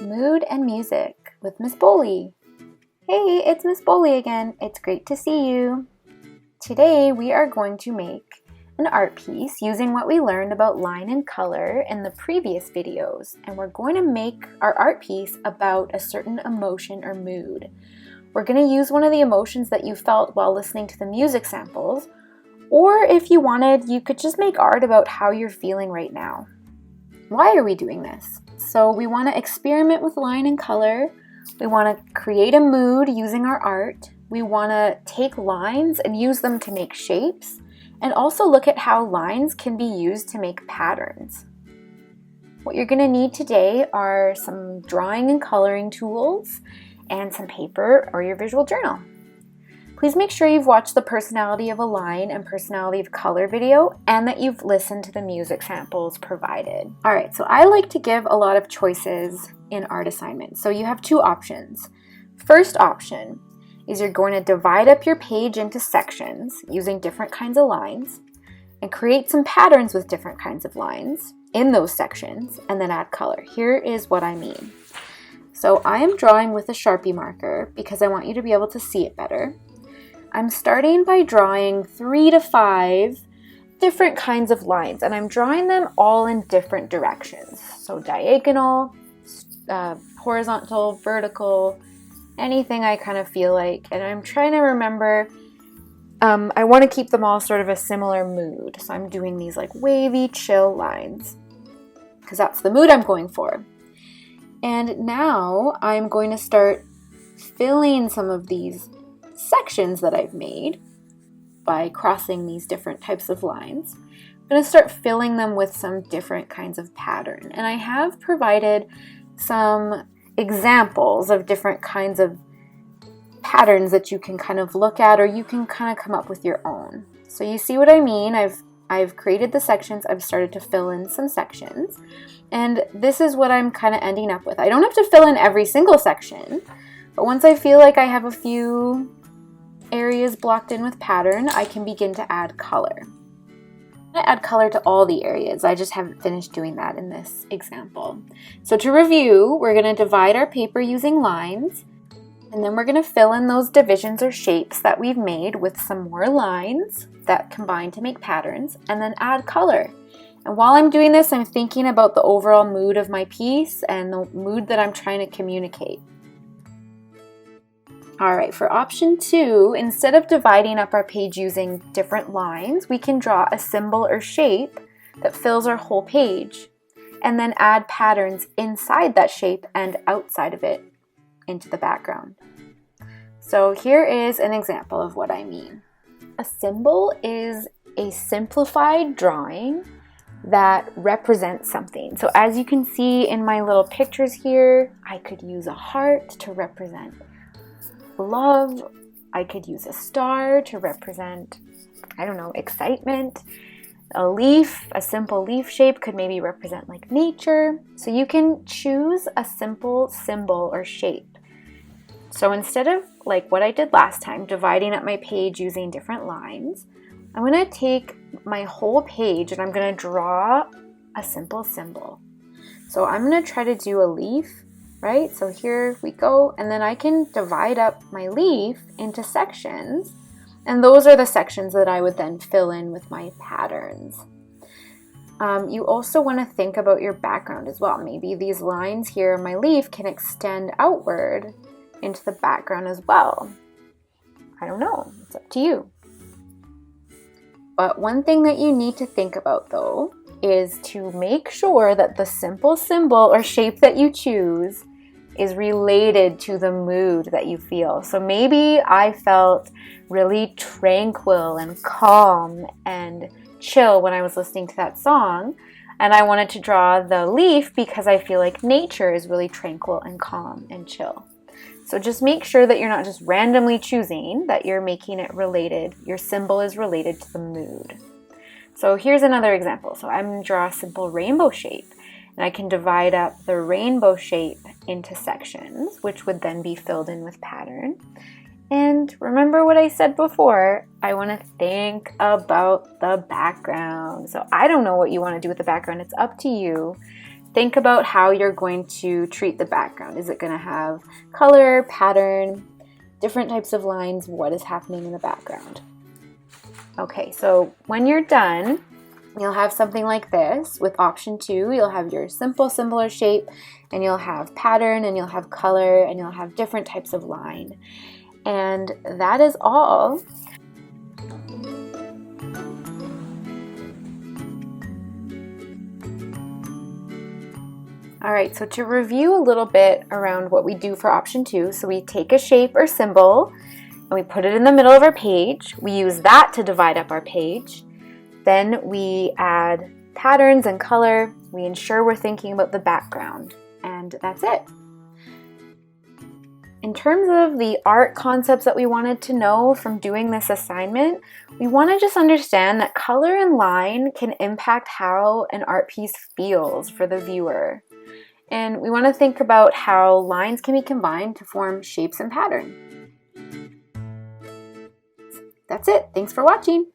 Mood and Music with Ms. Boley. Hey, it's Ms. Boley again. It's great to see you. Today we are going to make an art piece using what we learned about line and color in the previous videos, and we're going to make our art piece about a certain emotion or mood. We're going to use one of the emotions that you felt while listening to the music samples, or if you wanted, you could just make art about how you're feeling right now. Why are we doing this? So we want to experiment with line and color. We want to create a mood using our art. We want to take lines and use them to make shapes, and also look at how lines can be used to make patterns. What you're going to need today are some drawing and coloring tools and some paper or your visual journal. Please make sure you've watched the Personality of a Line and Personality of Color video and that you've listened to the music samples provided. Alright, so I like to give a lot of choices in art assignments. So you have two options. First option is you're going to divide up your page into sections using different kinds of lines and create some patterns with different kinds of lines in those sections and then add color. Here is what I mean. So I am drawing with a Sharpie marker because I want you to be able to see it better. I'm starting by drawing 3 to 5 different kinds of lines, and I'm drawing them all in different directions. So diagonal, horizontal, vertical, anything I kind of feel like. And I'm trying to remember, I want to keep them all sort of a similar mood. So I'm doing these like wavy, chill lines because that's the mood I'm going for. And now I'm going to start filling some of these sections that I've made by crossing these different types of lines. I'm going to start filling them with some different kinds of pattern. And I have provided some examples of different kinds of patterns that you can kind of look at, or you can kind of come up with your own. So you see what I mean? I've created the sections, I've started to fill in some sections, and this is what I'm kind of ending up with. I don't have to fill in every single section, but once I feel like I have a few areas blocked in with pattern, I can begin to add color. I'm going to add color to all the areas. I just haven't finished doing that in this example. So to review, we're going to divide our paper using lines, and then we're going to fill in those divisions or shapes that we've made with some more lines that combine to make patterns, and then add color. And while I'm doing this, I'm thinking about the overall mood of my piece and the mood that I'm trying to communicate. Alright, for option 2, instead of dividing up our page using different lines, we can draw a symbol or shape that fills our whole page, and then add patterns inside that shape and outside of it into the background. So here is an example of what I mean. A symbol is a simplified drawing that represents something. So as you can see in my little pictures here, I could use a heart to represent love. I could use a star to represent, I don't know, excitement. A leaf, a simple leaf shape could maybe represent like nature. So you can choose a simple symbol or shape. So instead of like what I did last time, dividing up my page using different lines, I'm going to take my whole page and I'm going to draw a simple symbol. So I'm going to try to do a leaf. Right, so here we go, and then I can divide up my leaf into sections, and those are the sections that I would then fill in with my patterns. You also want to think about your background as well. Maybe these lines here in my leaf can extend outward into the background as well. I don't know, it's up to you. But one thing that you need to think about though is to make sure that the simple symbol or shape that you choose is related to the mood that you feel. So maybe I felt really tranquil and calm and chill when I was listening to that song, and I wanted to draw the leaf because I feel like nature is really tranquil and calm and chill. So just make sure that you're not just randomly choosing, that you're making it related, your symbol is related to the mood. So here's another example. So I'm going to draw a simple rainbow shape, and I can divide up the rainbow shape into sections, which would then be filled in with pattern. And remember what I said before, I want to think about the background. So I don't know what you want to do with the background. It's up to you think about how you're going to treat the background. Is it going to have color, pattern, different types of lines? What is happening in the background? Okay, so when you're done, you'll have something like this. With option 2, you'll have your simple, simpler shape, and you'll have pattern, and you'll have color, and you'll have different types of line. And that is all. All right, so to review a little bit around what we do for option 2, so we take a shape or symbol and we put it in the middle of our page. We use that to divide up our page. Then we add patterns and color. We ensure we're thinking about the background, and that's it. In terms of the art concepts that we wanted to know from doing this assignment, we want to just understand that color and line can impact how an art piece feels for the viewer. And we want to think about how lines can be combined to form shapes and patterns. That's it. Thanks for watching.